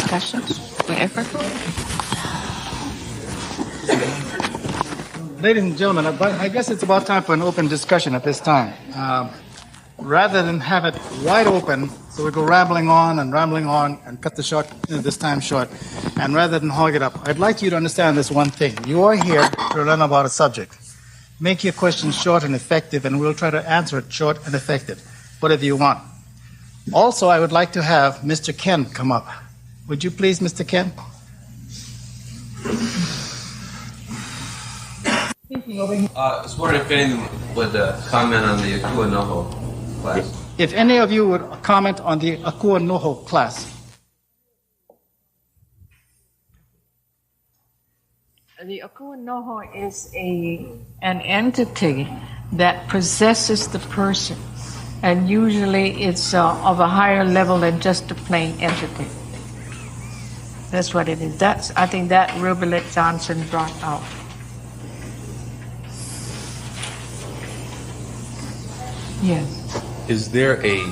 discussions, wherever. Ladies and gentlemen, I guess it's about time for an open discussion at this time. Rather than have it wide open, so we go rambling on and cut this time short, and rather than hog it up, I'd like you to understand this one thing. You are here to learn about a subject. Make your questions short and effective, and we'll try to answer it short and effective, whatever you want. Also, I would like to have Mr. Ken come up. Would you please, Mr. Ken? I was wondering if anyone would comment on the Akua Noho class. If any of you would comment on the Akua Noho class. The Akua Noho is an entity that possesses the person, and usually it's of a higher level than just a plain entity. That's what it is. I think that Rubelet Johnson brought out. Yes. Is there a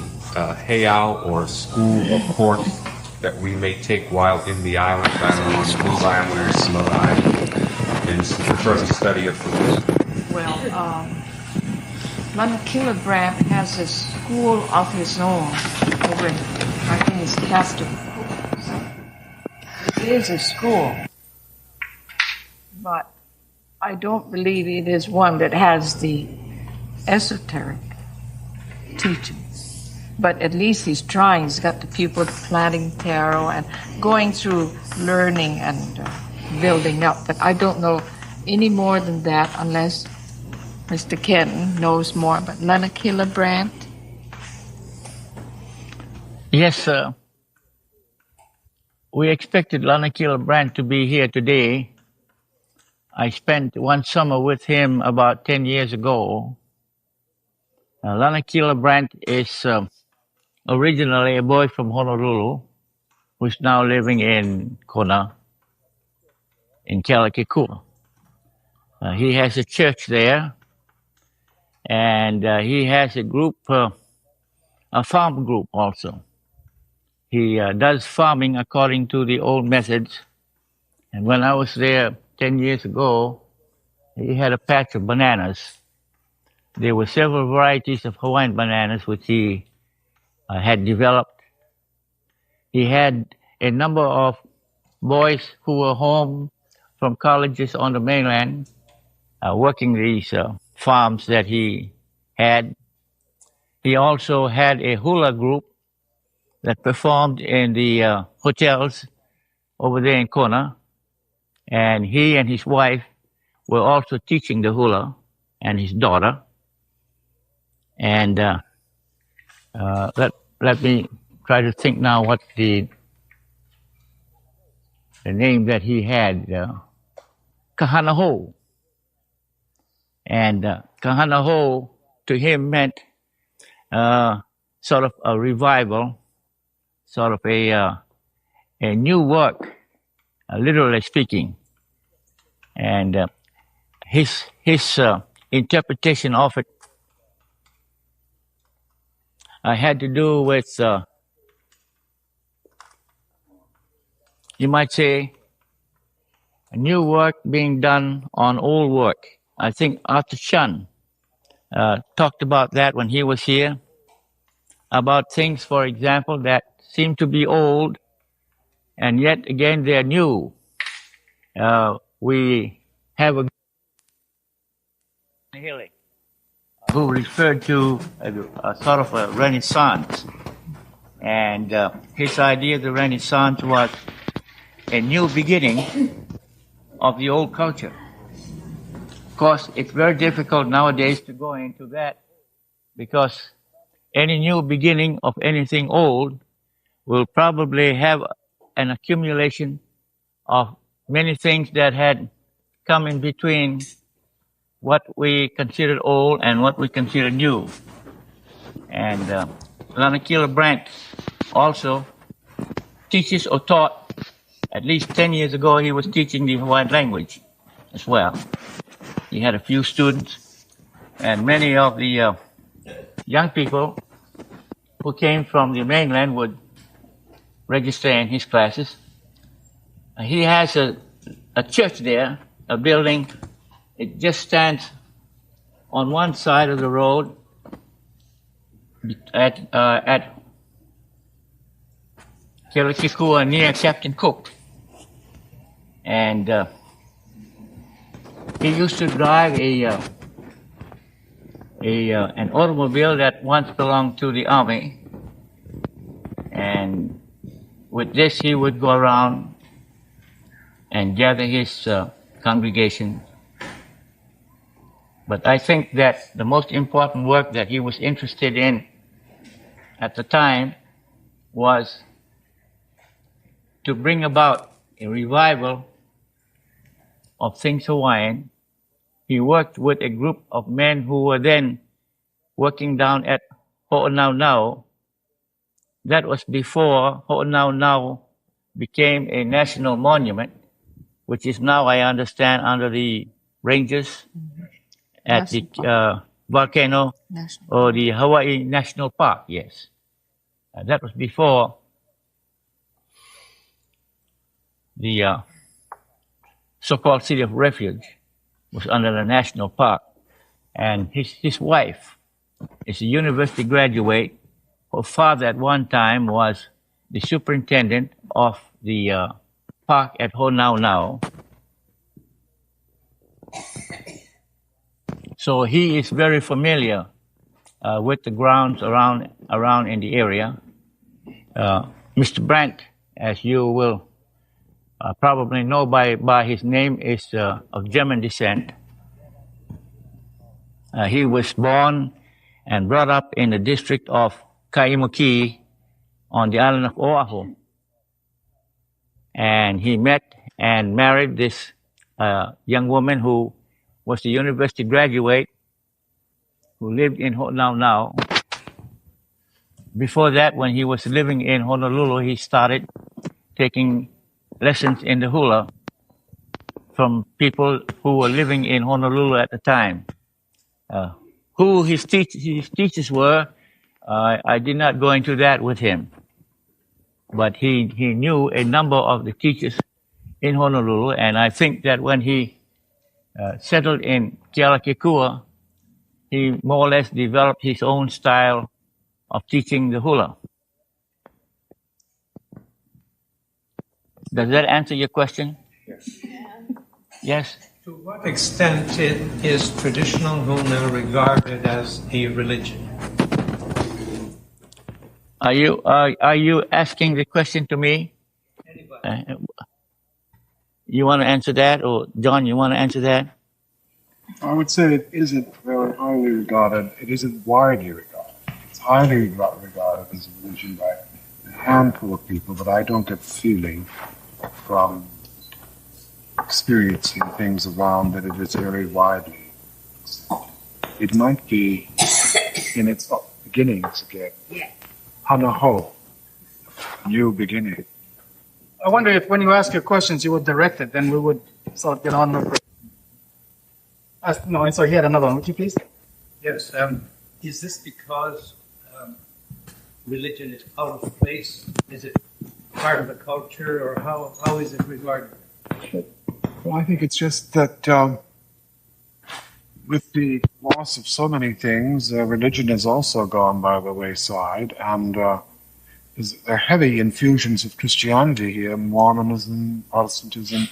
heiau or school of course that we may take while in the island? I don't know, on the Blue Island or Samoa Island, and for further study of this? Well, Lanakila Brandt has a school of his own over in, I think it's Castor. It is a school, but I don't believe it is one that has the esoteric teaching. But at least he's trying. He's got the pupils planting tarot and going through learning and building up. But I don't know any more than that unless Mr. Ken knows more. But Lanakila Brandt? Yes, sir. We expected Lanakila Brandt to be here today. I spent one summer with him about 10 years ago. Lanakila Brandt is originally a boy from Honolulu who's now living in Kona, in Kealakekua. He has a church there, and he has a group, a farm group also. He does farming according to the old methods. And when I was there 10 years ago, he had a patch of bananas. There were several varieties of Hawaiian bananas which he had developed. He had a number of boys who were home from colleges on the mainland working these farms that he had. He also had a hula group that performed in the hotels over there in Kona. And he and his wife were also teaching the hula, and his daughter. And let me try to think now what the name that he had, Kahanaho. And Kahanaho to him meant sort of a revival, sort of a new work, literally speaking. And his interpretation of it had to do with, you might say, a new work being done on old work. I think Arthur Chun talked about that when he was here, about things, for example, that seem to be old, and yet again they're new. We have a who referred to a sort of a Renaissance. And his idea of the Renaissance was a new beginning of the old culture. Of course, it's very difficult nowadays to go into that because any new beginning of anything old will probably have an accumulation of many things that had come in between what we considered old and what we consider new. And Lanakila Brandt also teaches or taught, at least 10 years ago, he was teaching the Hawaiian language as well. He had a few students, and many of the young people who came from the mainland would register in his classes. He has a church there, a building. It just stands on one side of the road at Kelikikua near Captain Cook. And he used to drive an automobile that once belonged to the army. And with this, he would go around and gather his congregation. But I think that the most important work that he was interested in at the time was to bring about a revival of things Hawaiian. He worked with a group of men who were then working down at Ho'onaunau. That was before Ho'onaunau became a national monument, which is now, I understand, under the Rangers at the volcano or the Hawaii National Park, yes. That was before the so-called City of Refuge was under the National Park. And his wife is a university graduate. Her father at one time was the superintendent of the park at Ho'onaunau. So he is very familiar with the grounds around in the area. Mr. Brandt, as you will probably know by his name, is of German descent. He was born and brought up in the district of Kaimuki on the island of Oahu. And he met and married this young woman who was a university graduate who lived in Ho'onaunau. Before that, when he was living in Honolulu, he started taking lessons in the hula from people who were living in Honolulu at the time. Who his teachers were, I did not go into that with him. But he knew a number of the teachers in Honolulu, and I think that when he settled in Kealakekua, he more or less developed his own style of teaching the hula. Does that answer your question? Yes. Yes? To what extent is traditional hula regarded as a religion? Are you asking the question to me? Anybody? You want to answer that, or John, you want to answer that? I would say it isn't very highly regarded. It isn't widely regarded. It's highly regarded as a religion by a handful of people, but I don't get the feeling from experiencing things around that it is very widely. It might be in its beginnings again. Hanaho, new beginning. I wonder if when you ask your questions, you would direct it, then we would sort of get on with it. No, I'm sorry, he had another one. Would you please? Yes. Is this because religion is out of place? Is it part of the culture, or how is it regarded? Well, I think it's just that with the loss of so many things, religion has also gone by the wayside, and there are heavy infusions of Christianity here, Mormonism, Protestantism,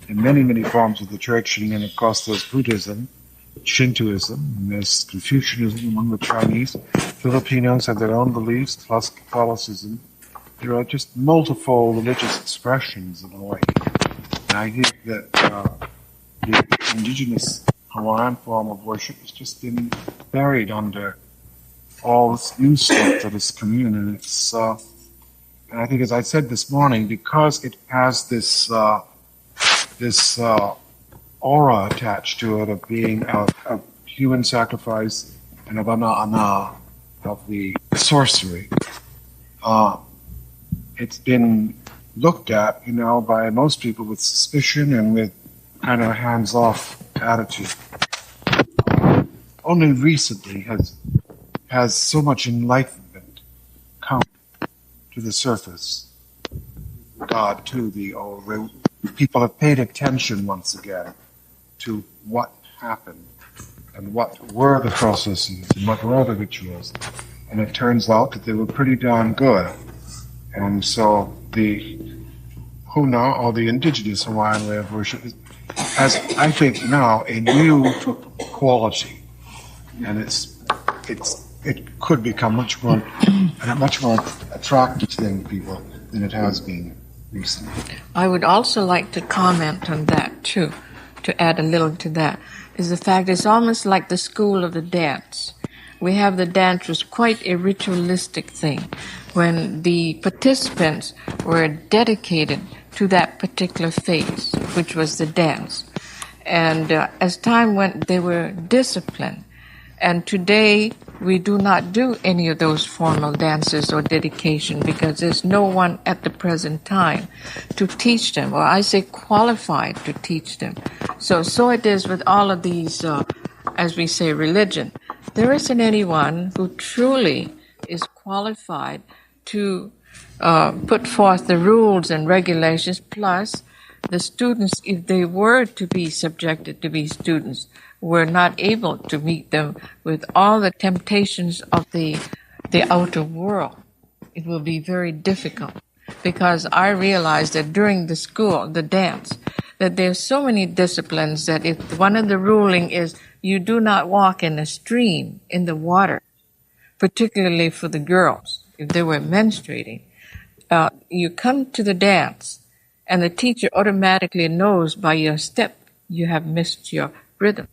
and many, many forms of the church, and then of course there's Buddhism, Shintoism, and there's Confucianism among the Chinese. Filipinos have their own beliefs, plus Catholicism. There are just multiple religious expressions in Hawaii. And I think that the indigenous Hawaiian form of worship has just been buried under all this new stuff that is coming in, and it's and I think, as I said this morning, because it has this aura attached to it of being a human sacrifice and of ana, of the sorcery, it's been looked at, by most people with suspicion and with kind of a hands-off attitude. Only recently has so much enlightenment come to the surface. God, too, the old people have paid attention once again to what happened and what were the processes and what were the rituals. And it turns out that they were pretty darn good. And so the Huna, or the indigenous Hawaiian way of worship, has, I think, now a new quality. And it could become a much more attractive thing to people than it has been recently. I would also like to comment on that too, to add a little to that, is the fact it's almost like the school of the dance. We have the dance was quite a ritualistic thing when the participants were dedicated to that particular phase, which was the dance. And as time went, they were disciplined. And today, we do not do any of those formal dances or dedication because there's no one at the present time to teach them, or I say qualified to teach them. So it is with all of these, as we say, religion. There isn't anyone who truly is qualified to put forth the rules and regulations, plus the students, if they were to be subjected to be students, were not able to meet them with all the temptations of the outer world. It will be very difficult because I realized that during the school, the dance, that there's so many disciplines that if one of the ruling is you do not walk in a stream, in the water, particularly for the girls, if they were menstruating, you come to the dance and the teacher automatically knows by your step you have missed your rhythm.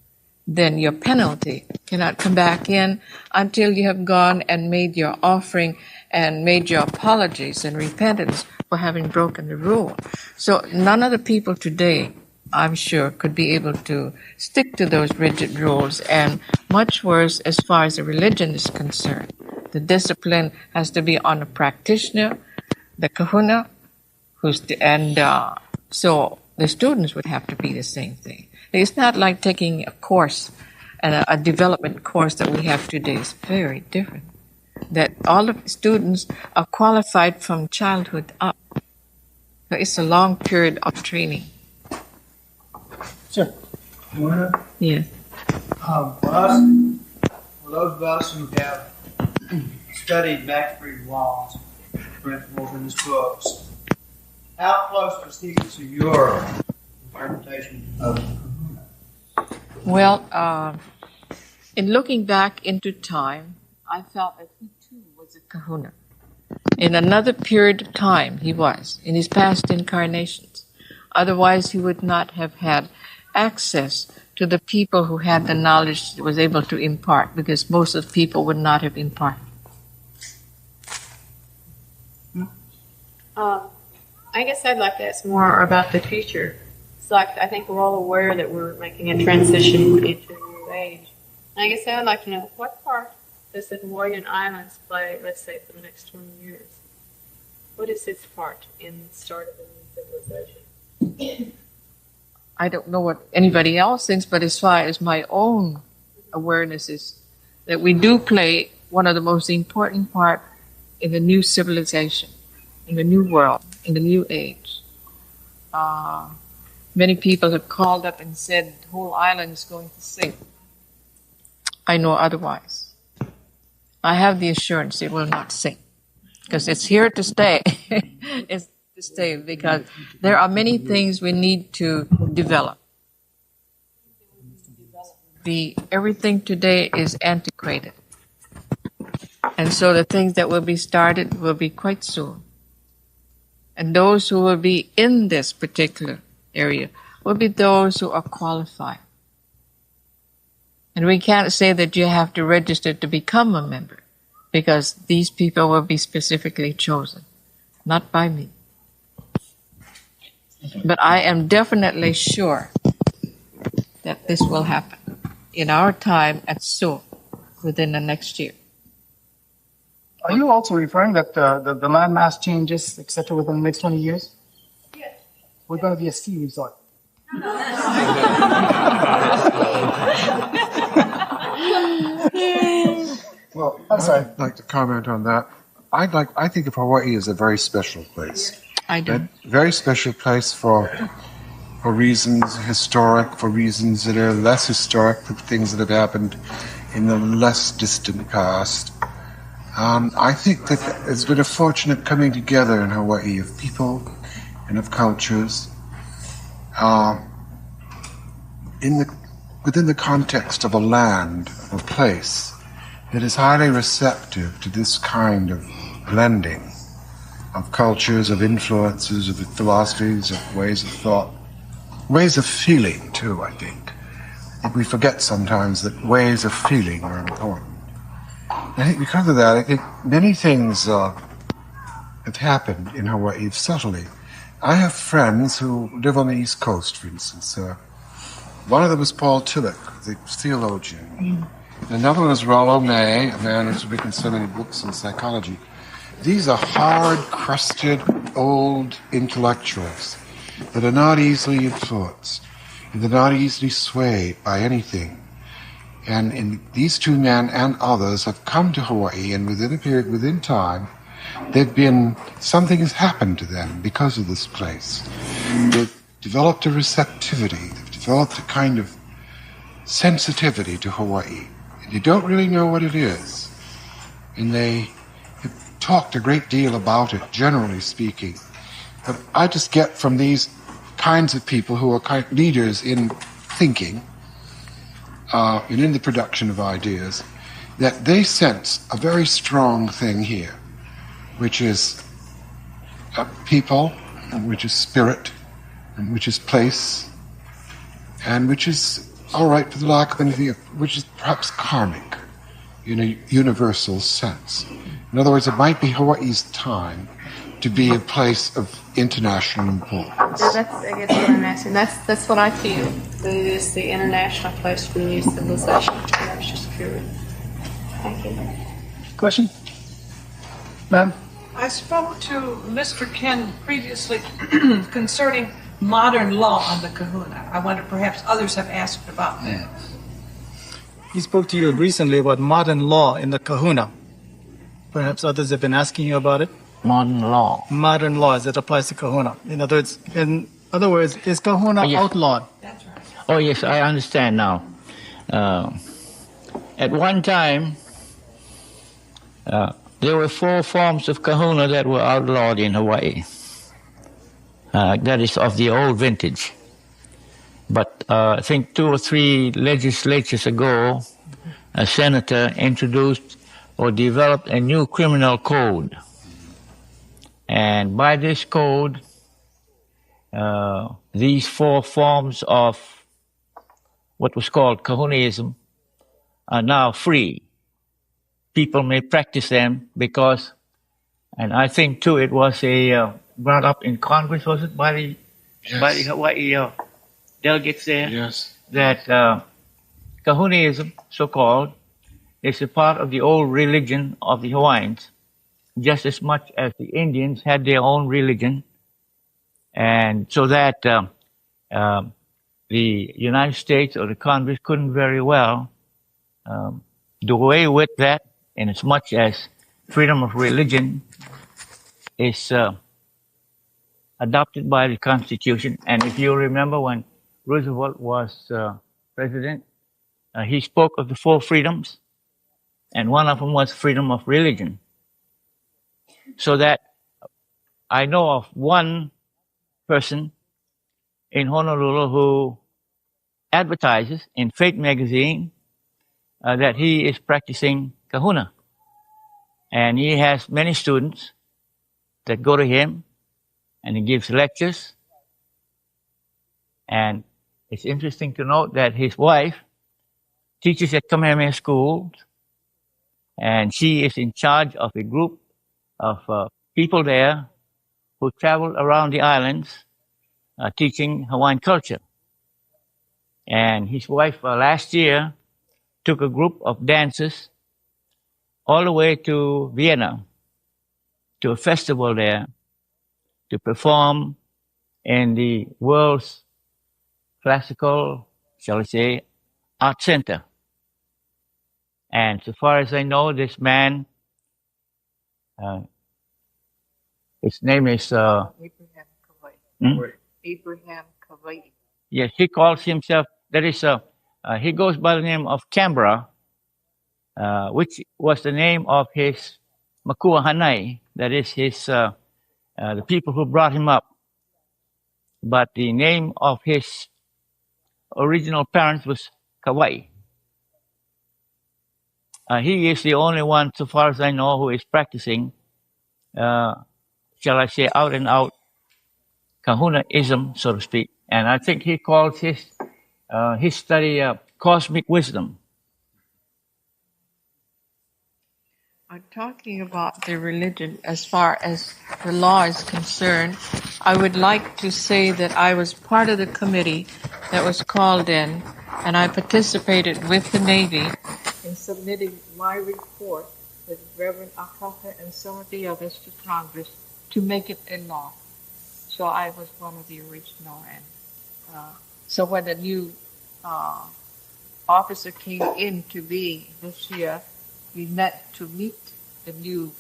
Then your penalty cannot come back in until you have gone and made your offering and made your apologies and repentance for having broken the rule. So none of the people today, I'm sure, could be able to stick to those rigid rules, and much worse as far as the religion is concerned. The discipline has to be on a practitioner, the kahuna, so the students would have to be the same thing. It's not like taking a course, and a development course that we have today. It's very different. That all the students are qualified from childhood up. So it's a long period of training. Sure. Morrnah, Yes. for those of us who have studied Maxbury Wong's principles in his books, how close was he to your interpretation of Well, in looking back into time, I felt that he too was a kahuna. In another period of time, he was, in his past incarnations. Otherwise, he would not have had access to the people who had the knowledge that was able to impart, because most of the people would not have imparted. I guess I'd like to ask more about the future. It's like I think we're all aware that we're making a transition into a new age. And I guess I would like to know what part does the Hawaiian Islands play, let's say, for the next 20 years? What is its part in the start of a new civilization? I don't know what anybody else thinks, but as far as my own awareness is that we do play one of the most important part in the new civilization, in the new world, in the new age. Many people have called up and said the whole island is going to sink. I know otherwise. I have the assurance it will not sink because it's here to stay. It's to stay because there are many things we need to develop. Everything today is antiquated. And so the things that will be started will be quite soon. And those who will be in this particular area will be those who are qualified. And we can't say that you have to register to become a member, because these people will be specifically chosen, not by me. But I am definitely sure that this will happen in our time and soon, within the next year. Are you also referring that the land mass changes, etc., within the next 20 years? Yes. We're going to be a ski resort. Well, I'm sorry. I'd like to comment on that. I think of Hawaii as a very special place. I do. A very special place for reasons historic, for reasons that are less historic, for things that have happened in the less distant past. I think that it's been a fortunate coming together in Hawaii of people and of cultures within the context of a land, of a place that is highly receptive to this kind of blending of cultures, of influences, of philosophies, of ways of thought, ways of feeling too, I think. We forget sometimes that ways of feeling are important. I think because of that, I think many things have happened in Hawaii subtly. I have friends who live on the East Coast, for instance. One of them was Paul Tillich, the theologian. Another one was Rollo May, a man who's written so many books on psychology. These are hard-crusted, old intellectuals that are not easily influenced, and they're not easily swayed by anything. And these two men and others have come to Hawaii, and within time, something has happened to them because of this place. They've developed a receptivity, they've developed a kind of sensitivity to Hawaii. And you don't really know what it is. And they have talked a great deal about it, generally speaking. But I just get from these kinds of people who are kind of leaders in thinking, and in the production of ideas, that they sense a very strong thing here, which is people, and which is spirit, and which is place, and which is, all right, for the lack of anything, which is perhaps karmic in a universal sense. In other words, it might be Hawaii's time to be a place of international importance. Yeah, that's, I guess, what I'm asking. That's what I feel. That it is the international place for new civilization. I was just curious. Thank you. Question? Ma'am? I spoke to Mr. Ken previously concerning modern law on the kahuna. I wonder perhaps others have asked about that. He spoke to you recently about modern law in the kahuna. Perhaps others have been asking you about it. Modern law. Modern law as it applies to kahuna. In other words, is kahuna outlawed? That's right. Oh, yes, I understand now. At one time, there were 4 forms of kahuna that were outlawed in Hawaii. That is of the old vintage. But I think 2 or 3 legislatures ago, a senator introduced or developed a new criminal code. And by this code, these 4 forms of what was called kahunaism are now free. People may practice them because, and I think too, it was brought up in Congress, was it, by the Hawaii delegates there? Yes. That kahunaism, so-called, is a part of the old religion of the Hawaiians, just as much as the Indians had their own religion. And so that the United States or the Congress couldn't very well do away with that, in as much as freedom of religion is adopted by the Constitution. And if you remember, when Roosevelt was president, he spoke of the 4 freedoms, and one of them was freedom of religion. So that I know of one person in Honolulu who advertises in Fate magazine that he is practicing kahuna. And he has many students that go to him, and he gives lectures. And it's interesting to note that his wife teaches at Kamehameha schools, and she is in charge of a group of people there who travel around the islands teaching Hawaiian culture. And his wife last year took a group of dancers all the way to Vienna, to a festival there, to perform in the world's classical, shall I say, art center. And so far as I know, this man His name is Abraham Kawai. hmm? Abraham Kawai. Yes, he calls himself. That is he goes by the name of Canberra, which was the name of his Makua Hanai. That is his the people who brought him up. But the name of his original parents was Kauai. He is the only one, so far as I know, who is practicing, shall I say, out and out Kahunaism, so to speak. And I think he calls his study cosmic wisdom. I'm talking about the religion as far as the law is concerned. I would like to say that I was part of the committee that was called in, and I participated with the Navy in submitting my report with Reverend Akaka and some of the others to Congress to make it a law. So I was one of the original, and so when the new officer came in to be this year, we met to meet the new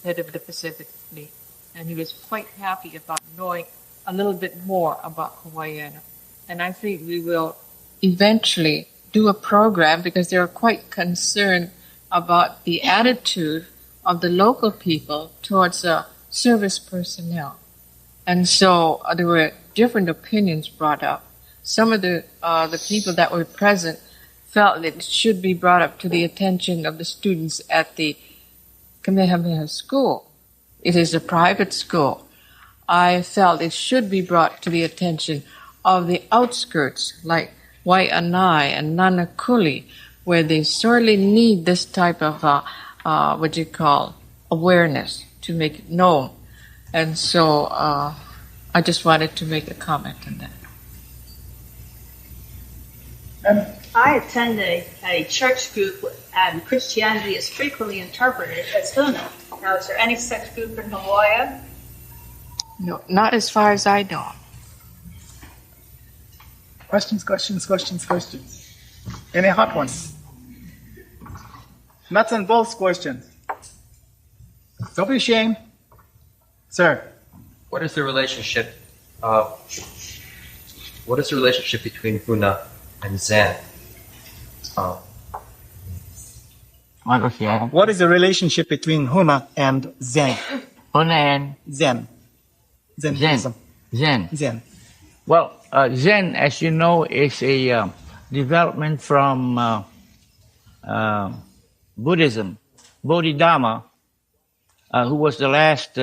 head of the Pacific Fleet, and he was quite happy about knowing a little bit more about Hawaiiana. And I think we will eventually do a program because they are quite concerned about the attitude of the local people towards service personnel. And so there were different opinions brought up. Some of the people that were present felt it should be brought up to the attention of the students at the Kamehameha School. It is a private school. I felt it should be brought to the attention of the outskirts, like Waianae and Nanakuli, where they sorely need this type of awareness to make it known. And so I just wanted to make a comment on that. I attend a church group, and Christianity is frequently interpreted as Huna. Now, is there any such group in Hawaii? No, not as far as I know. Questions. Any hot ones? Nuts and bolts questions. Don't be ashamed. Sir. What is the relationship between Huna and Zen? What is the relationship between Huna and Zen? Huna and Zen. Zen. Well, Zen, as you know, is a development from Buddhism. Bodhidharma, who was the last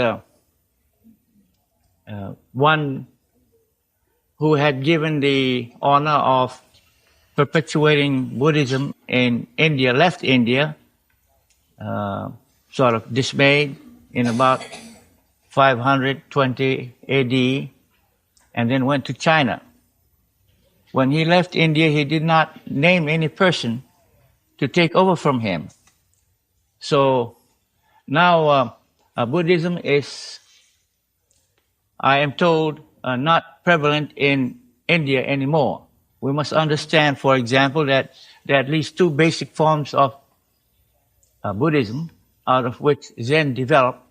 one who had given the honor of perpetuating Buddhism in India, left India, sort of dismayed in about 520 AD, and then went to China. When he left India, he did not name any person to take over from him. So now Buddhism is, I am told, not prevalent in India anymore. We must understand, for example, that there are at least two basic forms of Buddhism, out of which Zen developed.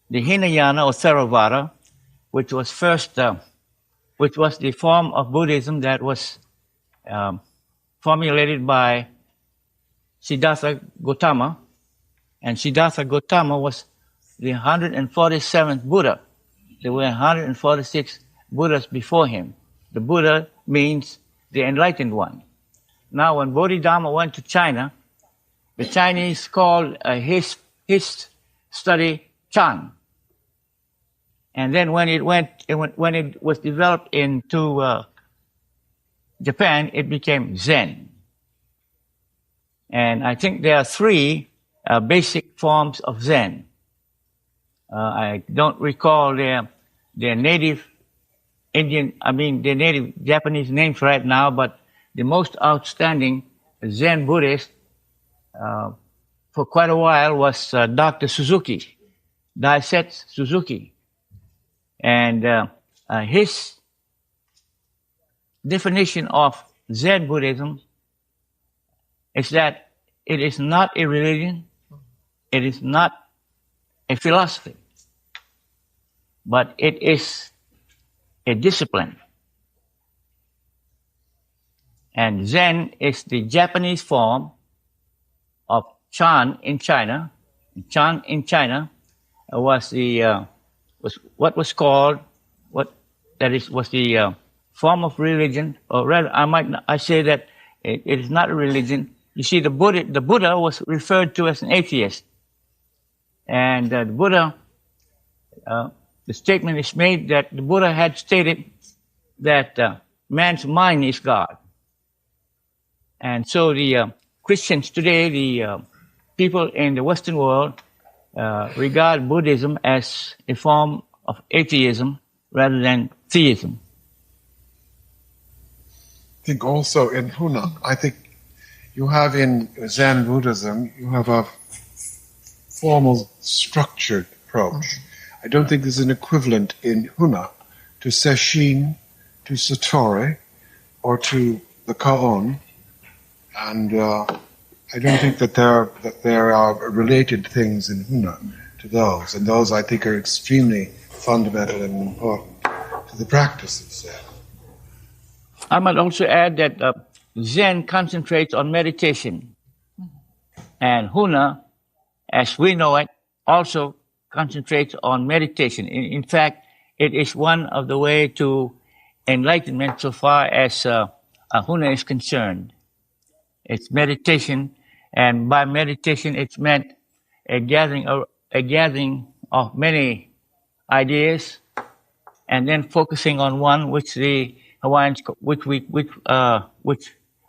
The Hinayana or Theravada, which was the form of Buddhism that was formulated by Siddhartha Gautama, and Siddhartha Gautama was the 147th Buddha. There were 146 Buddhas before him. The Buddha means the enlightened one. Now, when Bodhidharma went to China, the Chinese called his study Chan. And then when it was developed into Japan, it became Zen. And I think there are three basic forms of Zen. I don't recall their native their native Japanese names right now, but the most outstanding Zen Buddhist for quite a while was Dr. Suzuki, Daisetsu Suzuki. And his definition of Zen Buddhism is that it is not a religion, it is not a philosophy. but it is a discipline. And Zen is the Japanese form of Chan in China. Chan in China was the was what was called was the form of religion, or rather, I say that it is not a religion. You see, the Buddha was referred to as an atheist, and the Buddha, the statement is made that the Buddha had stated that man's mind is God, and so the Christians today, the people in the Western world, regard Buddhism as a form of atheism rather than theism. I think also in Huna, I think you have in Zen Buddhism, you have a formal, structured approach. I don't think there's an equivalent in Huna to Sesshin, to Satori, or to the Kaon, and I don't think that there are related things in Huna to those, and those I think are extremely fundamental and important to the practice of Zen. I might also add that Zen concentrates on meditation, and Huna, as we know it, also concentrates on meditation. In fact, it is one of the way to enlightenment so far as Huna is concerned. It's meditation, and by meditation, it's meant a gathering of many ideas, and then focusing on one, which the Hawaiians, which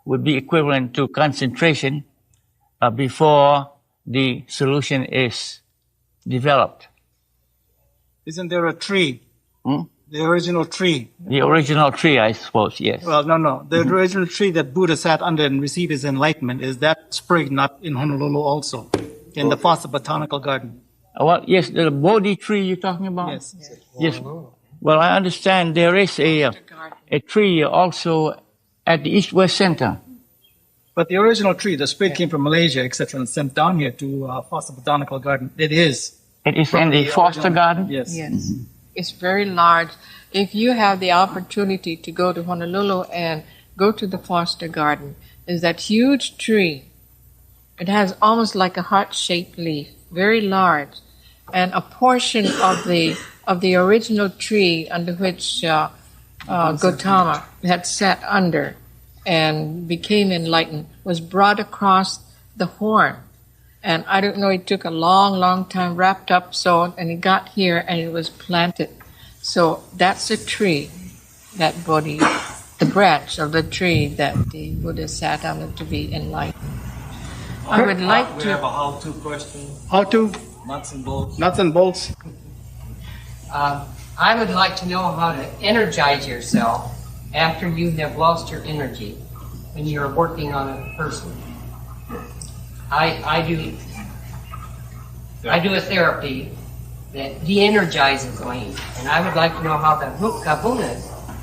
would be equivalent to concentration before the solution is developed. Isn't there a tree? The original tree. The original tree, I suppose, yes. Well, no. The original tree that Buddha sat under and received his enlightenment, is that sprig not in Honolulu also, in the Fossa Botanical Garden? Well, yes, the Bodhi tree you're talking about? Yes. Yes. Well, I understand there is a tree also at the East-West Center. But the original tree, the sprig came from Malaysia, etc., and sent down here to Fossa Botanical Garden. It is. It is in the Foster Garden? Yes. Yes. It's very large. If you have the opportunity to go to Honolulu and go to the Foster Garden, is that huge tree. It has almost like a heart-shaped leaf, very large, and a portion of the original tree under which Gautama had sat under and became enlightened was brought across the horn. And I don't know, it took a long, long time, wrapped up, so, and it got here and it was planted. So that's a tree, that Bodhi, the branch of the tree that the Buddha sat under to be enlightened. I would like We to... have a how-to question. How to? Nuts and bolts. Nuts and bolts. I would like to know how to energize yourself after you have lost your energy when you're working on a person. I do a therapy that de-energizes me, and I would like to know how the kahunas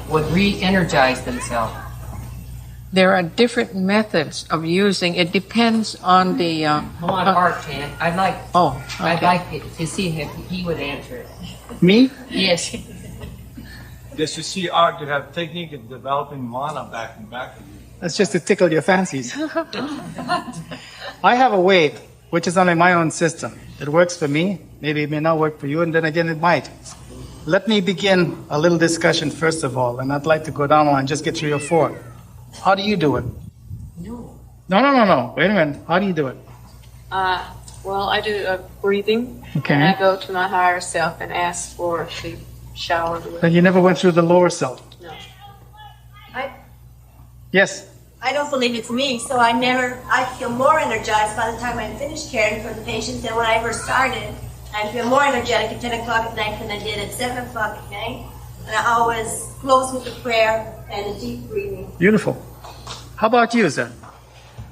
would re-energize themselves. There are different methods of using. It depends on the. Hold on, Art, Tan. I'd like to see if he would answer it. Me? Yes. Does you see Art to have technique of developing mana back and back? That's just to tickle your fancies. I have a way, which is only my own system. It works for me. Maybe it may not work for you, and then again it might. Let me begin a little discussion first of all, and I'd like to go down and just get 3 or 4. How do you do it? No. No. Wait a minute. How do you do it? Well, I do breathing. Okay. And I go to my higher self and ask for the shower. But you never went through the lower self. No. Yes. I don't believe it's me, so I feel more energized by the time I'm finished caring for the patient than when I ever started. I feel more energetic at 10 o'clock at night than I did at 7 o'clock at night. And I always close with a prayer and a deep breathing. Beautiful. How about you, Zen?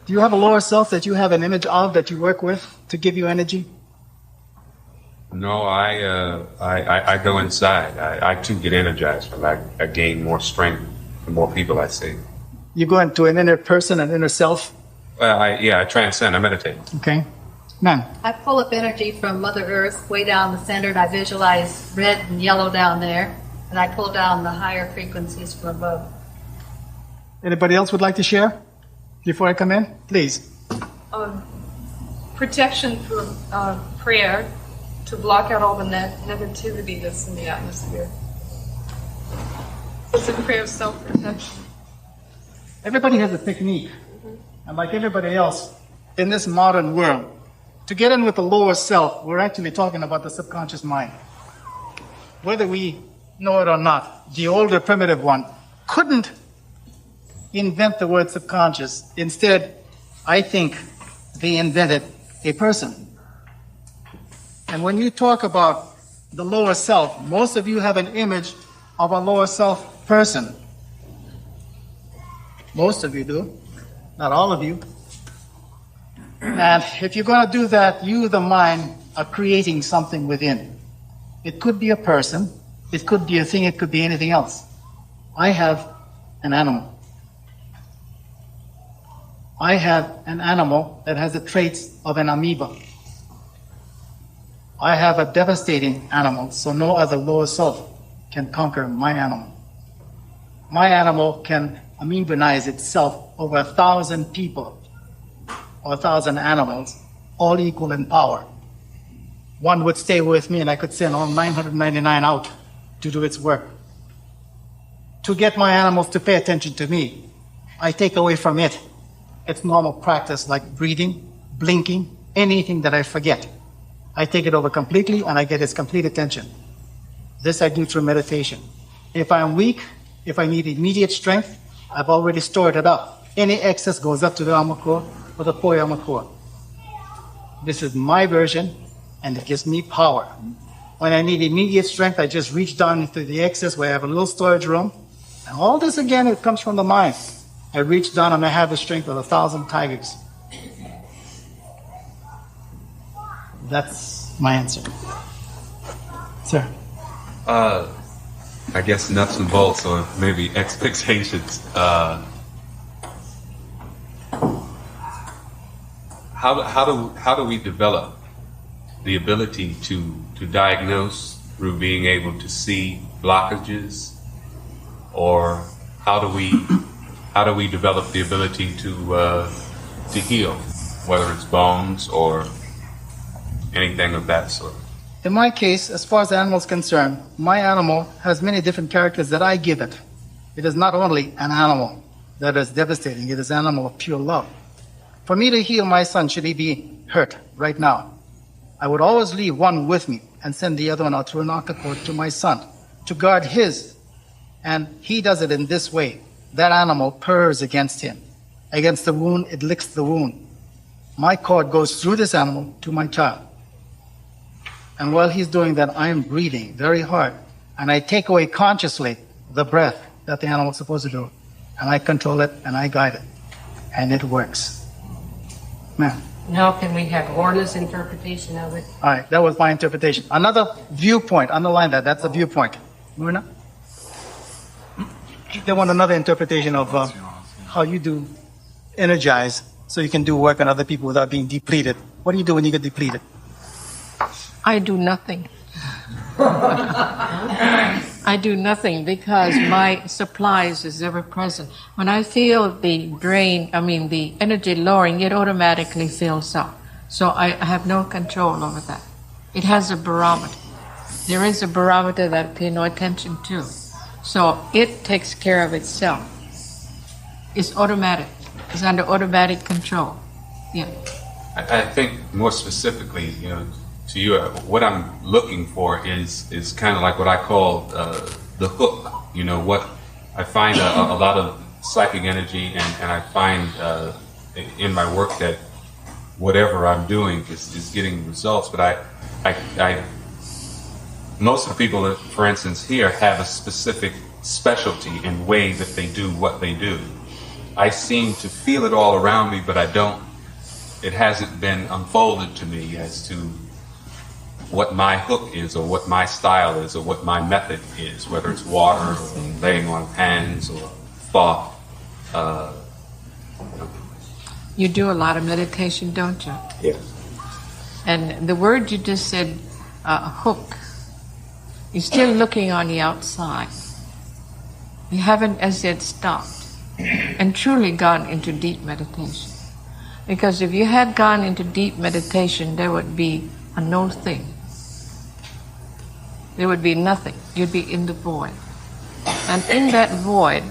Do you have a lower self that you have an image of that you work with to give you energy? No, I go inside. I too get energized. I gain more strength the more people I see. You go into an inner person, an inner self? Well, I transcend. I meditate. Okay. Ma'am. I pull up energy from Mother Earth way down the center, and I visualize red and yellow down there, and I pull down the higher frequencies from above. Anybody else would like to share before I come in? Please. Protection through prayer to block out all the negativity that's in the atmosphere. It's a prayer of self-protection. Everybody has a technique. And like everybody else in this modern world, to get in with the lower self, we're actually talking about the subconscious mind. Whether we know it or not, the older primitive one couldn't invent the word subconscious. Instead, I think they invented a person. And when you talk about the lower self, most of you have an image of a lower self person. Most of you do, not all of you. And if you're going to do that, you, the mind, are creating something within. It could be a person, it could be a thing, it could be anything else. I have an animal. I have an animal that has the traits of an amoeba. I have a devastating animal, so no other lower self can conquer my animal. My animal can amoebanize itself over 1,000 people or 1,000 animals, all equal in power. One would stay with me and I could send all 999 out to do its work. To get my animals to pay attention to me, I take away from it its normal practice like breathing, blinking, anything that I forget. I take it over completely and I get its complete attention. This I do through meditation. If I'm weak, if I need immediate strength, I've already stored it up. Any excess goes up to the Amakor or the Poi Amakor. This is my version and it gives me power. When I need immediate strength, I just reach down into the excess where I have a little storage room. And all this again, it comes from the mind. I reach down and I have the strength of 1,000 tigers. That's my answer. Sir? I guess nuts and bolts or maybe expectations. How do we develop the ability to diagnose through being able to see blockages, or how do we develop the ability to heal, whether it's bones or anything of that sort? In my case, as far as the animal is concerned, my animal has many different characters that I give it. It is not only an animal that is devastating, it is an animal of pure love. For me to heal my son, should he be hurt right now, I would always leave one with me and send the other one out through an octocord to my son to guard his. And he does it in this way. That animal purrs against him. Against the wound, it licks the wound. My cord goes through this animal to my child. And while he's doing that, I am breathing very hard. And I take away consciously the breath that the animal is supposed to do. And I control it and I guide it. And it works. Ma'am. Now can we have Morrnah's interpretation of it? All right, that was my interpretation. Another viewpoint, underline that, that's a viewpoint. Morrnah? They want another interpretation of how you do energize so you can do work on other people without being depleted. What do you do when you get depleted? I do nothing. I do nothing because my supplies is ever present. When I feel the the energy lowering, it automatically fills up. So I have no control over that. It has a barometer. There is a barometer that I pay no attention to. So it takes care of itself. It's automatic. It's under automatic control. Yeah. I think more specifically, to you, what I'm looking for is kind of like what I call the hook. What I find a lot of psychic energy, and I find in my work that whatever I'm doing is getting results. But I most of the people, for instance, here have a specific specialty in way that they do what they do. I seem to feel it all around me, but I don't. It hasn't been unfolded to me as to what my hook is, or what my style is, or what my method is, whether it's water, or laying on hands, or thought. You do a lot of meditation, don't you? Yeah. And the word you just said, hook, you're still looking on the outside. You haven't as yet stopped and truly gone into deep meditation. Because if you had gone into deep meditation, there would be a no thing. There would be nothing. You'd be in the void. And in that void,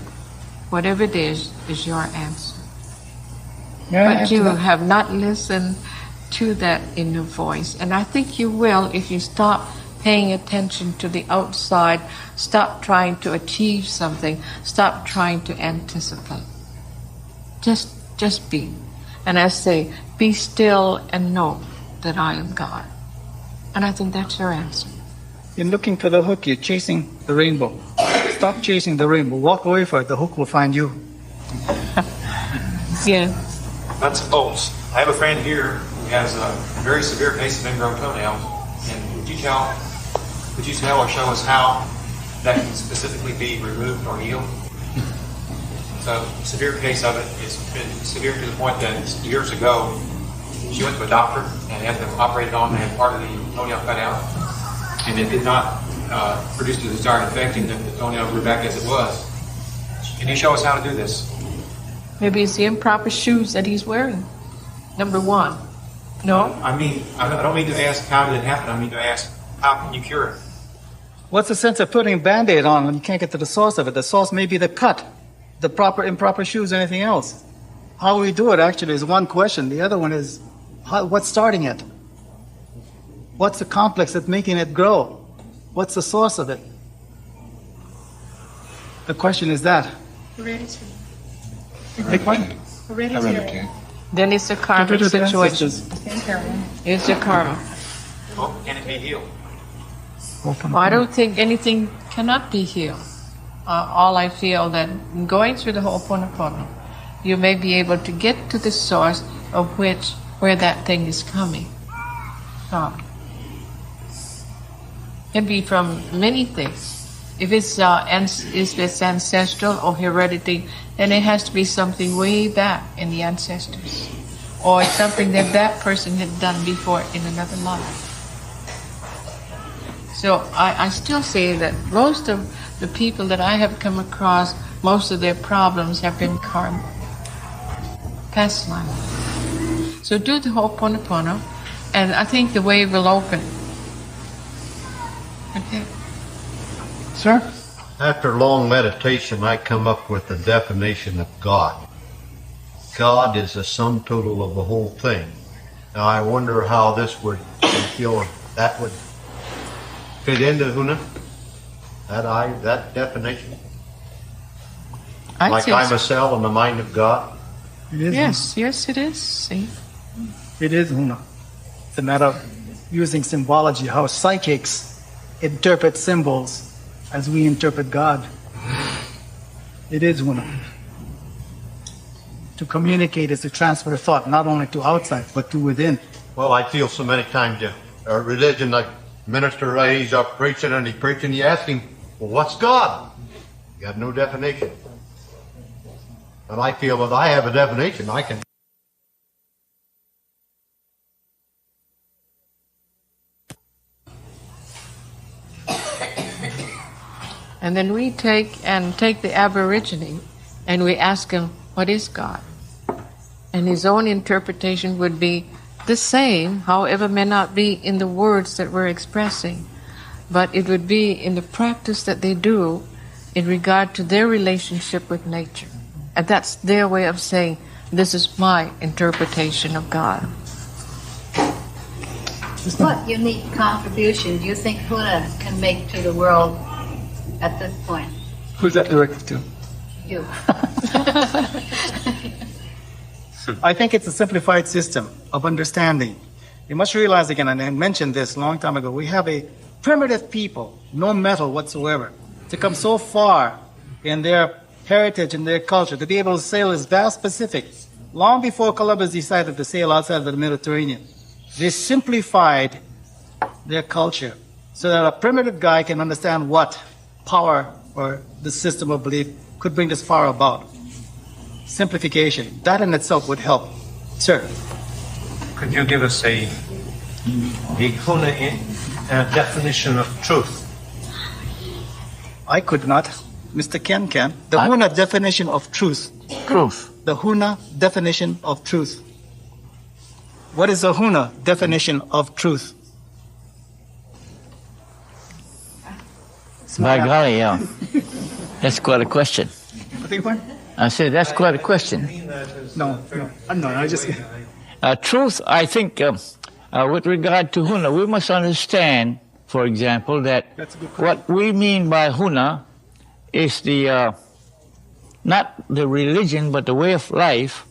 whatever it is your answer. But you have not listened to that inner voice. And I think you will if you stop paying attention to the outside, stop trying to achieve something, stop trying to anticipate. Just be. And I say, be still and know that I am God. And I think that's your answer. In looking for the hook, you're chasing the rainbow. Stop chasing the rainbow. Walk away from it. The hook will find you. Yeah. Nuts and bolts. I have a friend here who has a very severe case of ingrown toenails. And would you tell or show us how that can specifically be removed or healed? So, severe case of it has been severe to the point that years ago, she went to a doctor and had them operated on and had part of the toenail cut out. And it did not produce the desired effect, and the toenail grew back as it was. Can you show us how to do this? Maybe it's the improper shoes that he's wearing. Number one. No? I don't mean to ask how did it happen. I mean to ask how can you cure it? What's the sense of putting a Band-Aid on when you can't get to the source of it? The source may be the cut, the improper shoes, anything else. How we do it actually is one question. The other one is what's starting it? What's the complex that's making it grow? What's the source of it? The question is that. Hereditary. Big one? Hereditary. Then it's a karmic situation. It's a karma. Well, can it be healed? Well, I don't think anything cannot be healed. All I feel that going through the Ho'oponopono, you may be able to get to the source of where that thing is coming from. It can be from many things. If it's ancestral or heredity, then it has to be something way back in the ancestors, or something that person had done before in another life. So I still say that most of the people that I have come across, most of their problems have been karma, past life. So do the Ho'oponopono, and I think the way will open. Okay. Sir? After long meditation, I come up with the definition of God. God is the sum total of the whole thing. Now I wonder how this would feel, that would fit into Huna? That definition? Like I'm a cell in the mind of God? It is. Yes, it is. See? It is Huna. It's a matter of using symbology, how psychics interpret symbols as we interpret God. It is Huna. To communicate is to transfer thought, not only to outside, but to within. Well, I feel so many times a religion, like minister, he's up preaching and he's preaching, you ask him, well, what's God? You got no definition. And I feel that I have a definition. I can. And then we take the Aborigine and we ask him, what is God? And his own interpretation would be the same, however may not be in the words that we're expressing, but it would be in the practice that they do in regard to their relationship with nature. And that's their way of saying, this is my interpretation of God. What unique contribution do you think Huna can make to the world at this point? Who's that directed to? You. I think it's a simplified system of understanding. You must realize again, and I mentioned this a long time ago, we have a primitive people, no metal whatsoever, to come so far in their heritage and their culture, to be able to sail this vast Pacific, long before Columbus decided to sail outside of the Mediterranean. They simplified their culture so that a primitive guy can understand what power or the system of belief could bring this far about. Simplification. That in itself would help. Sir? Could you give us a the Huna definition of truth? I could not. Mr. Ken can. The Huna definition of truth. Truth. The Huna definition of truth. What is the Huna definition of truth? By golly, yeah. That's quite a question. I think what? I said that's quite a question. No. I just. Truth, I think, with regard to Huna, we must understand, for example, that what we mean by Huna is the not the religion, but the way of life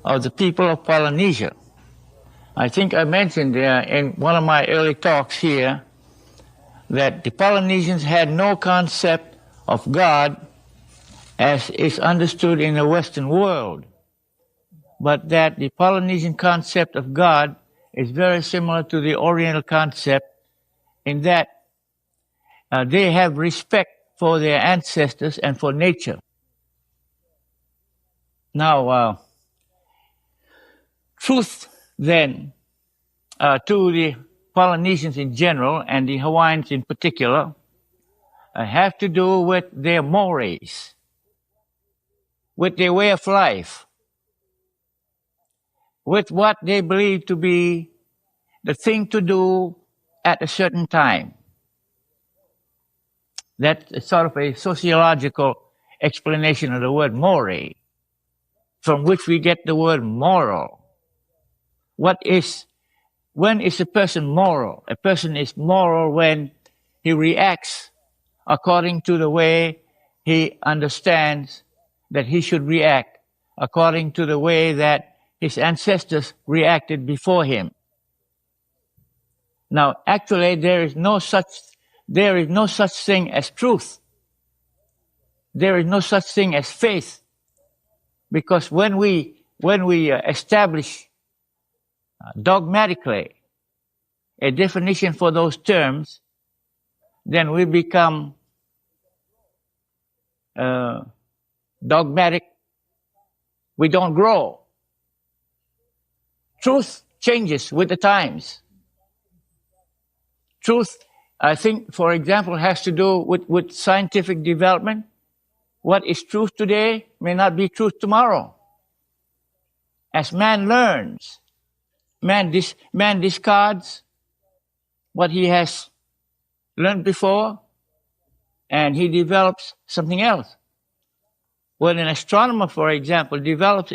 of the people of Polynesia. I think I mentioned in one of my early talks here that the Polynesians had no concept of God as is understood in the Western world, but that the Polynesian concept of God is very similar to the Oriental concept in that they have respect for their ancestors and for nature. Now, truth then to the Polynesians in general and the Hawaiians in particular have to do with their mores, with their way of life, with what they believe to be the thing to do at a certain time. That's sort of a sociological explanation of the word more, from which we get the word moral. When is a person moral? A person is moral when he reacts according to the way he understands that he should react, according to the way that his ancestors reacted before him. Now, actually, there is no such thing as truth. There is no such thing as faith, because when we establish dogmatically a definition for those terms, then we become dogmatic. We don't grow. Truth changes with the times. Truth, I think, for example, has to do with scientific development. What is truth today may not be truth tomorrow. As man learns, man discards what he has learned before, and he develops something else. When an astronomer, for example, develops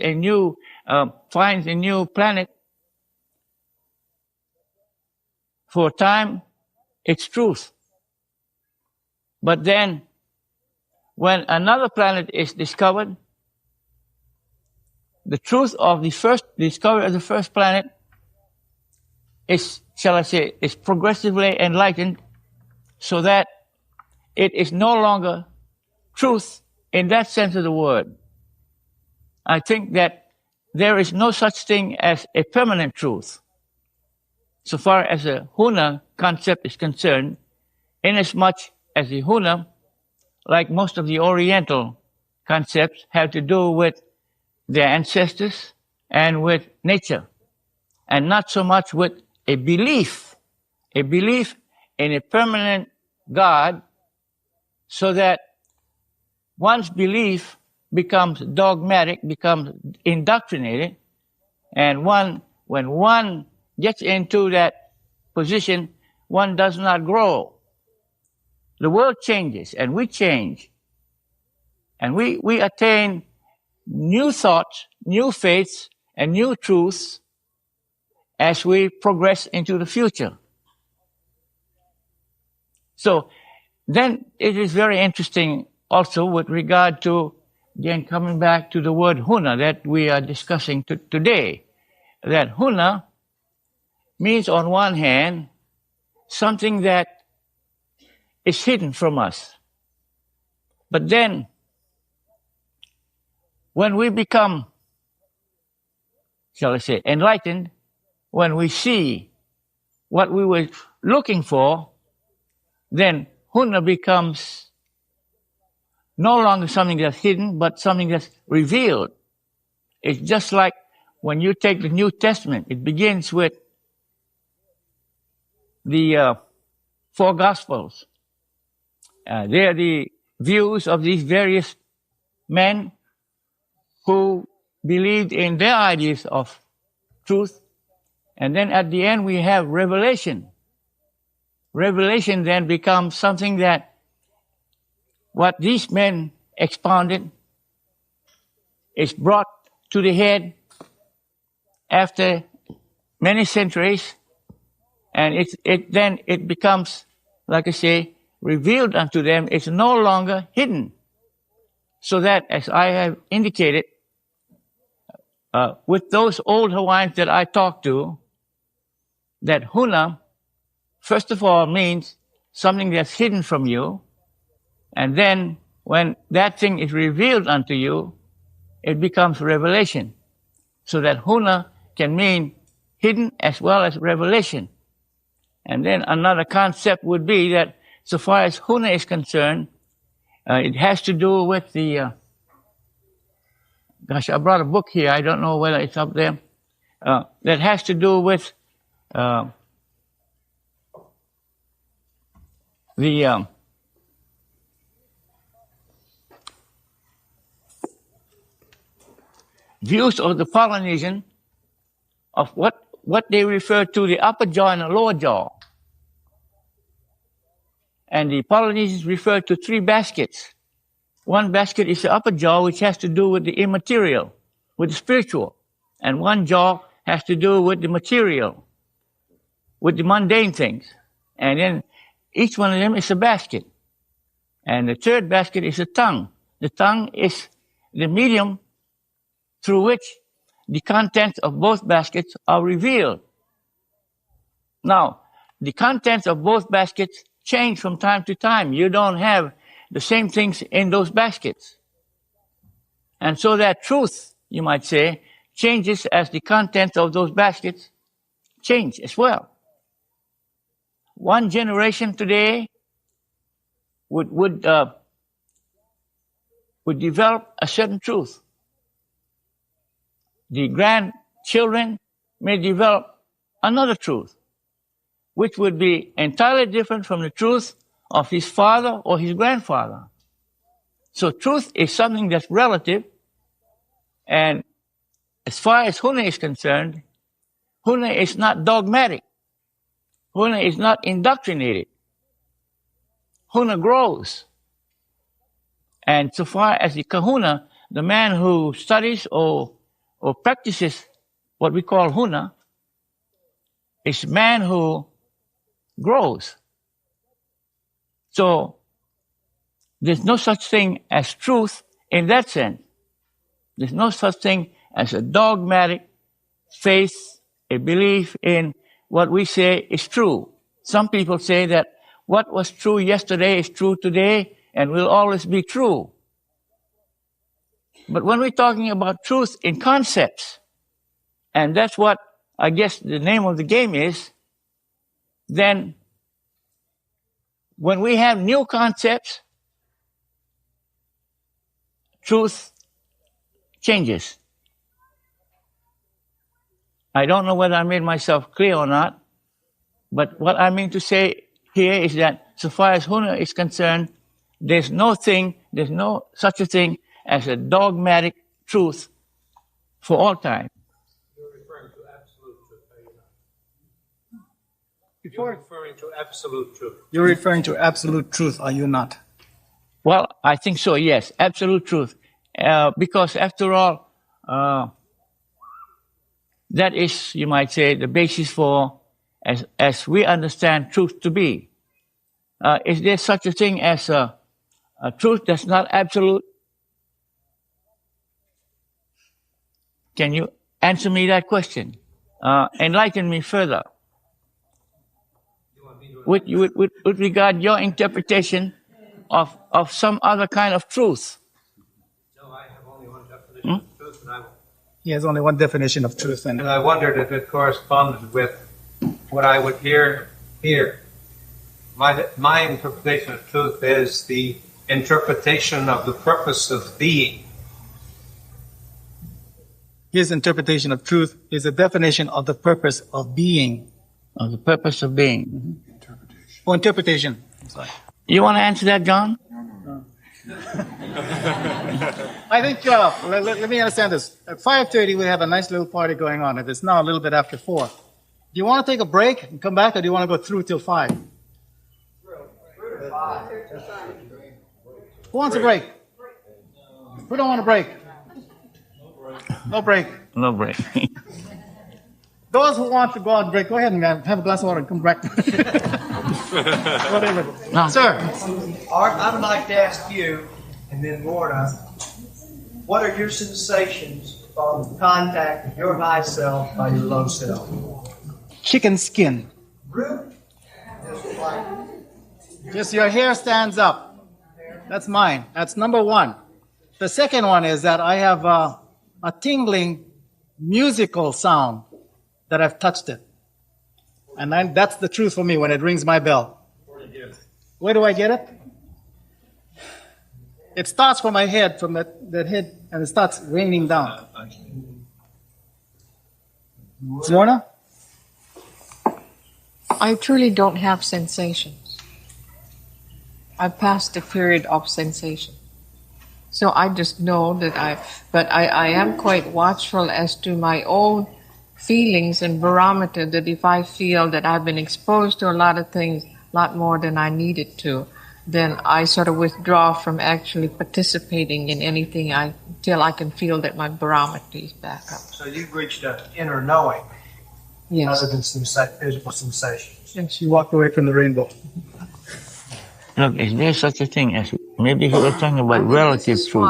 finds a new planet, for a time, it's truth. But then, when another planet is discovered, the truth of the first discovery of the first planet is, shall I say, is progressively enlightened, so that it is no longer truth in that sense of the word. I think that there is no such thing as a permanent truth, so far as the Huna concept is concerned, inasmuch as the Huna, like most of the Oriental concepts, have to do with their ancestors and with nature, and not so much with a belief in a permanent God, so that one's belief becomes dogmatic, becomes indoctrinated, and when one gets into that position, one does not grow. The world changes, and we change, and we attain new thoughts, new faiths, and new truths as we progress into the future. So then it is very interesting also with regard to, again, coming back to the word Huna that we are discussing today, that Huna means on one hand something that is hidden from us. But then when we become, shall I say, enlightened, when we see what we were looking for, then Huna becomes no longer something that's hidden, but something that's revealed. It's just like when you take the New Testament, it begins with the four Gospels. They are the views of these various men who believed in their ideas of truth. And then at the end we have revelation. Revelation then becomes something that what these men expounded is brought to the head after many centuries, and it becomes, like I say, revealed unto them. It's no longer hidden. So that, as I have indicated, with those old Hawaiians that I talked to, that huna, first of all, means something that's hidden from you, and then when that thing is revealed unto you, it becomes revelation. So that huna can mean hidden as well as revelation. And then another concept would be that so far as huna is concerned, it has to do with the, gosh, I brought a book here. I don't know whether it's up there. That has to do with the views of the Polynesian of what they refer to the upper jaw and the lower jaw. And the Polynesians refer to three baskets. One basket is the upper jaw, which has to do with the immaterial, with the spiritual. And one jaw has to do with the material, with the mundane things. And then each one of them is a basket. And the third basket is the tongue. The tongue is the medium through which the contents of both baskets are revealed. Now, the contents of both baskets change from time to time. You don't have the same things in those baskets. And so that truth, you might say, changes as the contents of those baskets change as well. One generation today would develop a certain truth. The grandchildren may develop another truth, which would be entirely different from the truth of his father or his grandfather. So truth is something that's relative, and as far as huna is concerned, huna is not dogmatic. Huna is not indoctrinated. Huna grows. And so far as the kahuna, the man who studies or practices what we call huna, is a man who grows. So there's no such thing as truth in that sense. There's no such thing as a dogmatic faith, a belief in what we say is true. Some people say that what was true yesterday is true today and will always be true. But when we're talking about truth in concepts, and that's what I guess the name of the game is, then when we have new concepts, truth changes. I don't know whether I made myself clear or not, but what I mean to say here is that so far as huna is concerned, there's no such a thing as a dogmatic truth for all time. You're referring to absolute truth, are you not? You're referring to absolute truth. You're referring to absolute truth, are you not? Well, I think so, yes, absolute truth. Because after all, that is, you might say, the basis for, as we understand truth to be. Is there such a thing as a truth that's not absolute? Can you answer me that question? Enlighten me further. With regard your interpretation of some other kind of truth. No, I have only one definition of truth, and He has only one definition of truth. and I wondered if it corresponded with what I would hear here. My interpretation of truth is the interpretation of the purpose of being. His interpretation of truth is a definition of the purpose of being. Of the purpose of being. Oh, interpretation. I'm sorry. You want to answer that, John? I think, let me understand this. At 5:30, we have a nice little party going on. It is now a little bit after 4. Do you want to take a break and come back, or do you want to go through till 5? Who wants a break? Who don't want a break? No break. No break. Those who want to go on break, go ahead and have a glass of water and come back. Whatever. No. Sir. Art, I would like to ask you, and then Morrnah, what are your sensations on contact with your high self by your low self? Chicken skin. Really? Just your hair stands up. That's mine. That's number one. The second one is that I have a tingling musical sound that I've touched it. And that's the truth for me when it rings my bell. Where do I get it? It starts from my head, from that head, and it starts raining down. Morrnah? I truly don't have sensations. I've passed the period of sensation. So I just know that I am quite watchful as to my own feelings and barometer, that if I feel that I've been exposed to a lot of things, a lot more than I needed to, then I sort of withdraw from actually participating in anything till I can feel that my barometer is back up. So you've reached an inner knowing, yes, other than physical sensations. And she walked away from the rainbow. Look, is there such a thing as, maybe he was talking about relative truth.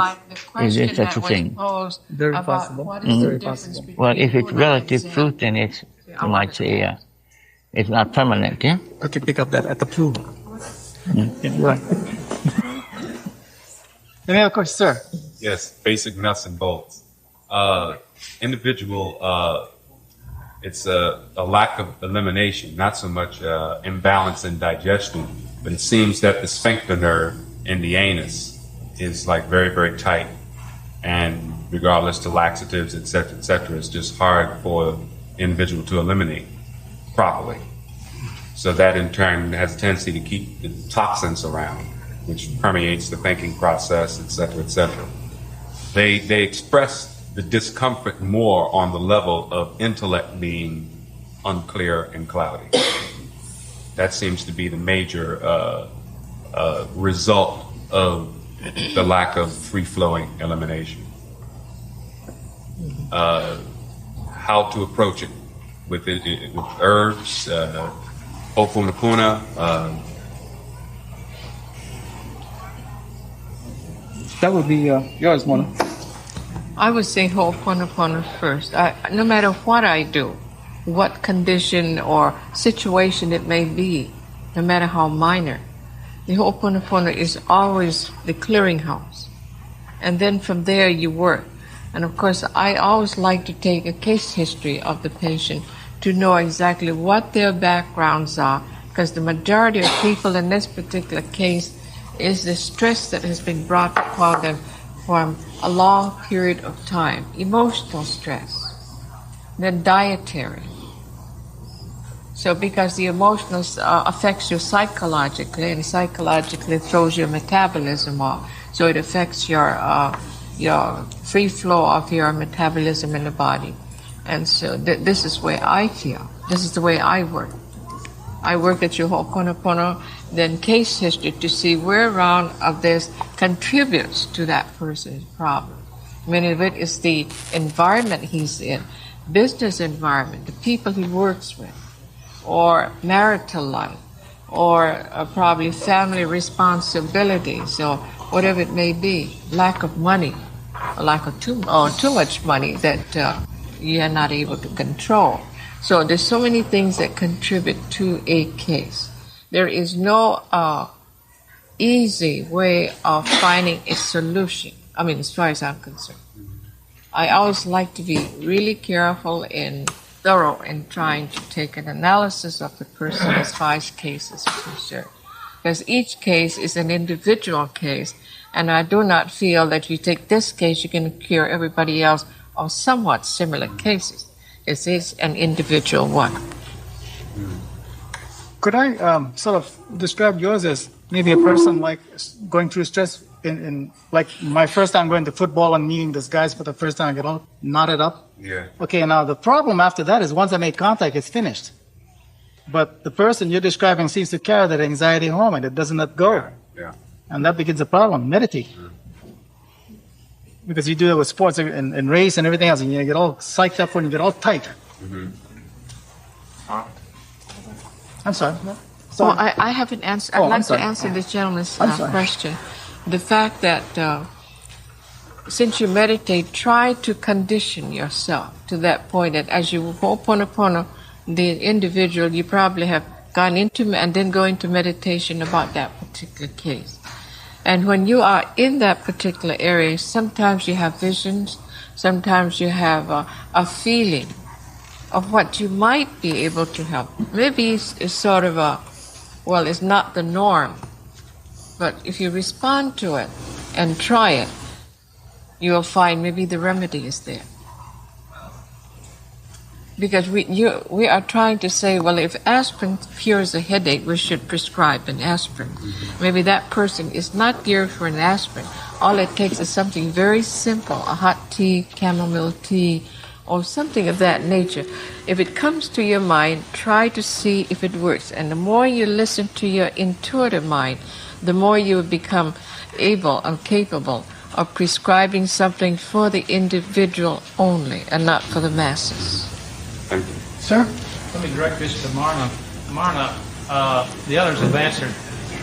Is there such a thing? Very possible. Very possible. Well, if it's relative truth, then it's, you might say, it's not permanent, yeah? Okay, pick up that at the plume. Yeah, right. Any other questions, sir? Yes, basic nuts and bolts. Individual, it's a lack of elimination, not so much imbalance in digestion, but it seems that the sphincter nerve in the anus is like very, very tight, and regardless to laxatives, et cetera, it's just hard for the individual to eliminate properly. So that in turn has a tendency to keep the toxins around, which permeates the thinking process, et cetera, et cetera. They express the discomfort more on the level of intellect being unclear and cloudy. That seems to be the major result of the lack of free-flowing elimination. How to approach it with herbs, Ho'oponopono. That would be yours, Morrnah. I would say Ho'oponopono first. No matter what I do, what condition or situation it may be, no matter how minor, the Ho'oponopono is always the clearinghouse. And then from there you work. And of course, I always like to take a case history of the patient to know exactly what their backgrounds are, because the majority of people in this particular case is the stress that has been brought upon them from a long period of time, emotional stress, then dietary. So because the emotional affects you psychologically, and psychologically throws your metabolism off, so it affects your free flow of your metabolism in the body. And so this is the way I feel. This is the way I work. I work at your Ho'oponopono, then case history to see where around of this contributes to that person's problem. Many of it is the environment he's in, business environment, the people he works with, or marital life, or probably family responsibilities, or whatever it may be, lack of money, or lack of too much money that you're not able to control. So there's so many things that contribute to a case. There is no easy way of finding a solution. I mean, as far as I'm concerned. I always like to be really careful and thorough in trying to take an analysis of the person as far as cases are concerned. Because each case is an individual case, and I do not feel that you take this case, you can cure everybody else of somewhat similar cases. It is an individual one. Could I sort of describe yours as maybe a person like going through stress in like my first time going to football and meeting these guys for the first time, I get all knotted up. Yeah. Okay, now the problem after that is once I make contact, it's finished. But the person you're describing seems to carry that anxiety home and it doesn't let go. Yeah. And that begins a problem. Meditate. Because you do that with sports and race and everything else, and you get all psyched up when you get all tight. I'm sorry. No? Well, I haven't answered. I'd like to answer this gentleman's question. The fact that since you meditate, try to condition yourself to that point that as you Ho'oponopono the individual, you probably have gone into and then go into meditation about that particular case. And when you are in that particular area, sometimes you have visions, sometimes you have a feeling of what you might be able to help. Maybe it's sort of it's not the norm, but if you respond to it and try it, you'll find maybe the remedy is there. Because we are trying to say, well, if aspirin cures a headache, we should prescribe an aspirin. Maybe that person is not geared for an aspirin. All it takes is something very simple, a hot tea, chamomile tea, or something of that nature. If it comes to your mind, try to see if it works. And the more you listen to your intuitive mind, the more you become able and capable of prescribing something for the individual only and not for the masses. Thank you. Sir? Let me direct this to Morrnah. Morrnah, the others have answered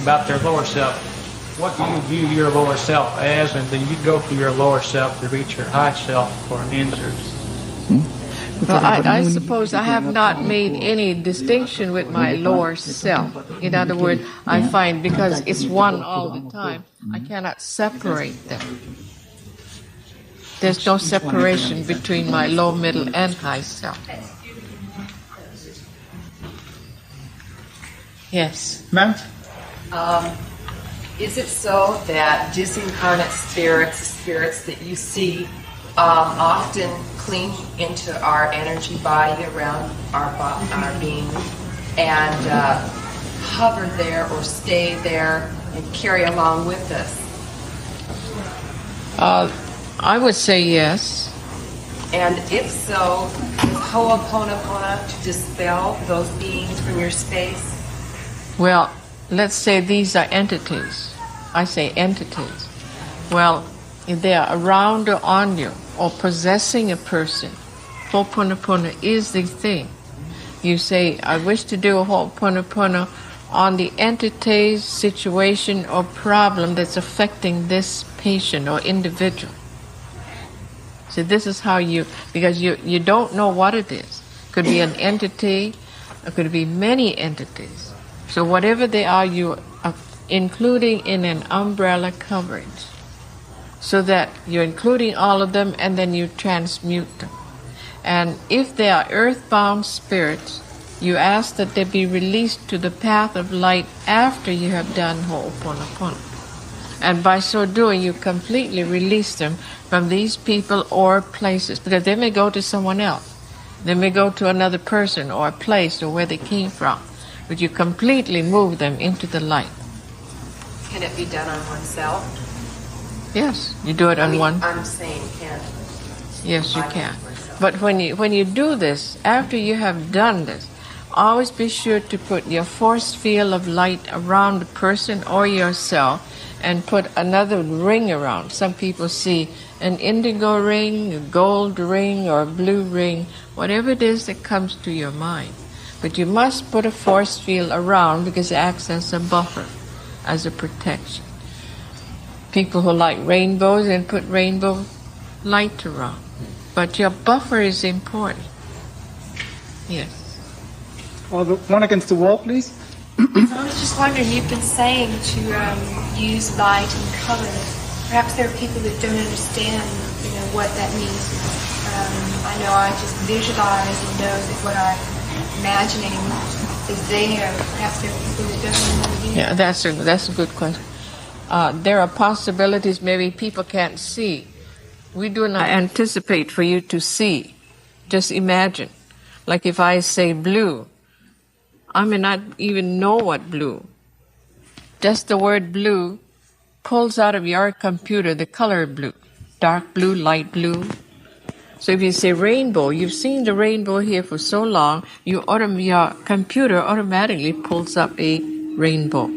about their lower self. What do you view your lower self as, and then you go to your lower self to reach your high self for answers? Well, I suppose I have not made any distinction with my lower self. In other words, I find because it's one all the time, I cannot separate them. There's no separation between my low, middle, and high self. Yes. Ma'am? Is it so that disincarnate spirits, spirits that you see, often cling into our energy body around our being and hover there or stay there and carry along with us? I would say yes. And if so, is Ho'oponopono to dispel those beings from your space? Well, let's say these are entities. I say entities. Well, if they are around or on you or possessing a person, Ho'oponopono is the thing. You say, I wish to do a Ho'oponopono on the entity's situation or problem that's affecting this patient or individual. So this is how because you don't know what it is. Could be an entity, it could be many entities. So whatever they are, you are including in an umbrella coverage. So that you're including all of them and then you transmute them. And if they are earthbound spirits, you ask that they be released to the path of light after you have done Ho'oponopono. And by so doing, you completely release them from these people or places, because they may go to someone else. They may go to another person or a place or where they came from. But you completely move them into the light. Can it be done on oneself? Yes, you do it on one. I'm saying can. Yes, you can. But when you do this, after you have done this, always be sure to put your force field of light around the person or yourself and put another ring around. Some people see an indigo ring, a gold ring, or a blue ring, whatever it is that comes to your mind. But you must put a force field around because it acts as a buffer, as a protection. People who like rainbows and put rainbow light around. But your buffer is important. Yes. Well, the one against the wall, please. I was just wondering, you've been saying to use light and color. Perhaps there are people that don't understand, what that means. I know I just visualize and know that what I'm imagining is there. Perhaps there are people that don't know what it means. Yeah, that's a good question. There are possibilities maybe people can't see. We do not anticipate for you to see. Just imagine. Like if I say blue, I may not even know what blue. Just the word blue pulls out of your computer the color blue, dark blue, light blue. So if you say rainbow, you've seen the rainbow here for so long, your computer automatically pulls up a rainbow.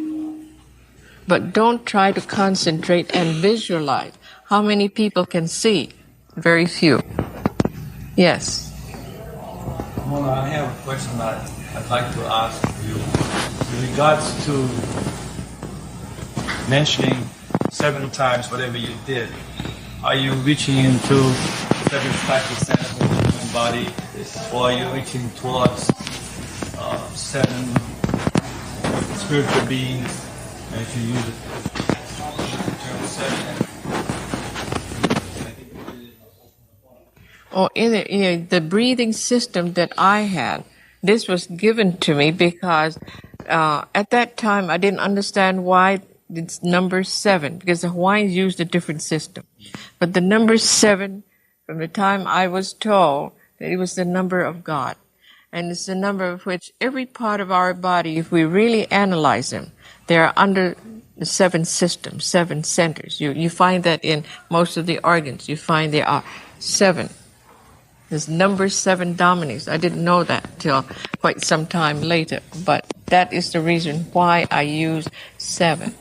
But don't try to concentrate and visualize. How many people can see? Very few. Yes. Well, I have a question I'd like to ask you. In regards to mentioning 7 times whatever you did, are you reaching into 75% of the human body, or are you reaching towards 7 spiritual beings? And if you use the term 7, Oh, in the breathing system that I had, this was given to me because at that time I didn't understand why it's number 7, because the Hawaiians used a different system. But the number 7, from the time I was told that it was the number of God. And it's the number of which every part of our body, if we really analyze them, they are under the 7 systems, 7 centers. You find that in most of the organs. You find there are 7. There's number 7 dominants. I didn't know that till quite some time later, but that is the reason why I use 7.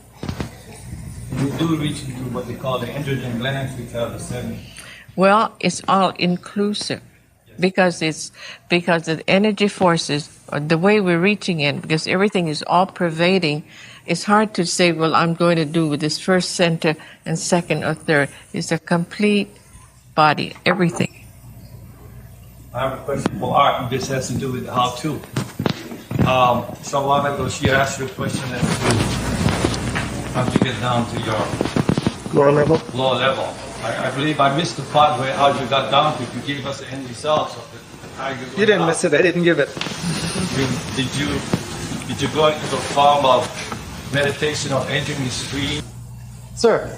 You do reach into what they call the androgen glands, which are the 7. Well, it's all inclusive because the energy forces, the way we're reaching in, because everything is all pervading. It's hard to say, well, I'm going to do with this first center and second or third. It's a complete body, everything. I have a question for Art, and this has to do with how to. So a while ago, she asked you a question as to how to get down to your lower level. I believe I missed the part where how you got down to. You gave us the end results of how you You didn't miss it. I didn't give it. Did you go into the form of meditation or entering the stream? Sir,